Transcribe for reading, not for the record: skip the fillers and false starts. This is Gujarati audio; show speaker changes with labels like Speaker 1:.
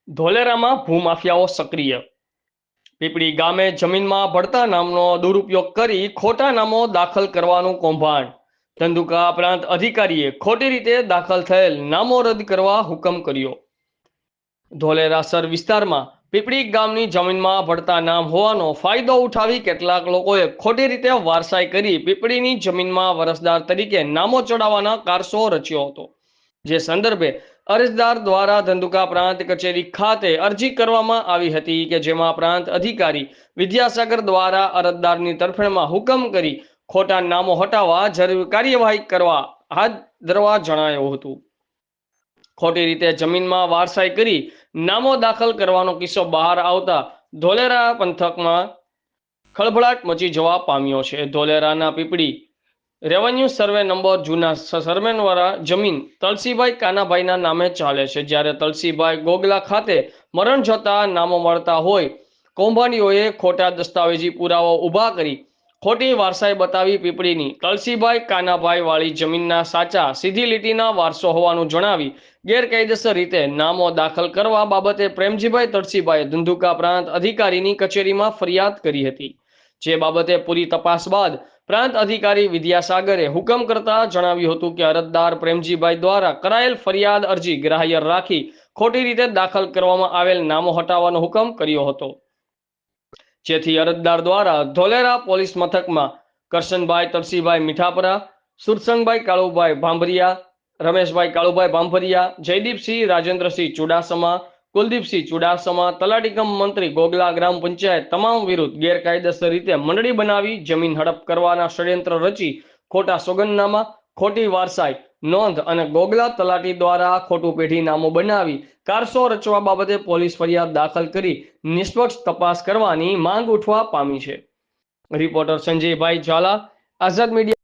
Speaker 1: ધોલેરામાં ભૂમાફિયાઓ સક્રિય। પીપળી ગામે જમીનમાં ભળતા નામનો દુરુપયોગ કરી ખોટા નામો દાખલ કરવાનું કૌભાંડ। ધંધુકા પ્રાંત અધિકારીએ ખોટી રીતે દાખલ થયેલ નામો રદ કરવા હુકમ કર્યો। ધોલેરાસર વિસ્તારમાં પીપળી ગામની જમીનમાં ભળતા નામ હોવાનો ફાયદો ઉઠાવી કેટલાક લોકોએ ખોટી રીતે વારસાઈ કરી પીપળીની જમીનમાં વારસદાર તરીકે નામો ચડાવવાના કારસો રચ્યો હતો। જે સંદર્ભે અરજદાર દ્વારા ધંધુકા પ્રાંત કચેરી ખાતે અરજી કરવામાં આવી હતી કે જેમાં પ્રાંત અધિકારી વિદ્યાસાગર દ્વારા અરજદારની તરફેણમાં હુકમ કરી ખોટા નામો હટાવવા જરૂરી કાર્યવાહી કરવા હાથ ધરવા જણાવ્યું હતું। ખોટી રીતે જમીનમાં વારસાઈ કરી નામો દાખલ કરવાનો કિસ્સો બહાર આવતા ધોલેરા પંથકમાં ખળભળાટ મચી જવા પામ્યો છે। ધોલેરાના પીપળી રેવન્યુ સર્વે નંબર જૂના સર્વેવાળા જમીન તલસીભાઈ કાનાભાઈના નામે ચાલે છે, જ્યારે તલસીભાઈ ગોગલા ખાતે મરણ જતા નામો મળતા હોય કૌભાંડીઓએ ખોટા દસ્તાવેજી પુરાવો ઊભા કરી ખોટી વારસાઈ બતાવી પીપળીની તલસીભાઈ કાનાભાઈ વાળી જમીનના સાચા સીધી લીટીના વારસો હોવાનું જણાવી ગેરકાયદેસર રીતે નામો દાખલ કરવા બાબતે પ્રેમજીભાઈ તલસીભાઈએ ધંધુકા પ્રાંત અધિકારીની કચેરીમાં ફરિયાદ કરી હતી। જે બાબતે પૂરી તપાસ બાદ પ્રાંત અધિકારી વિદ્યાસાગરે હુકમ કરતા જણાવ્યું હતું કે અરજદાર પ્રેમજીભાઈ દ્વારા કરાયેલ ફરિયાદ અરજી ગ્રાહ્ય રાખી ખોટી રીતે દાખલ કરવામાં આવેલ નામો હટાવવાનો હુકમ કર્યો હતો। જેથી અરજદાર દ્વારા ધોલેરા પોલીસ મથકમાં કરશનભાઈ તરસીભાઈ મીઠાપરા, સુરસંગભાઈ કાળુભાઈ ભાંભરિયા, રમેશભાઈ કાળુભાઈ ભાંભરિયા, જયદીપસિંહ રાજેન્દ્રસિંહ ચુડાસમા, કુલદીપસિંહ ચુડાસમા, તલાટીકમ મંત્રી ગોગલા ગ્રામ પંચાયત તમામ વિરુદ્ધ ગેરકાયદેસર રીતે મંડળી બનાવી જમીન હડપ કરવાના ષડયંત્ર રચી ખોટા સોગંદનામા, ખોટી વારસાઈ નોંધ અને ગોગલા તલાટી દ્વારા ખોટું પેઢીનામું બનાવી કારસો રચવા બાબતે પોલીસ ફરિયાદ દાખલ કરી નિષ્પક્ષ તપાસ કરવાની માંગ ઉઠવા પામી છે। રિપોર્ટર સંજયભાઈ ઝાલા, આઝાદ મીડિયા।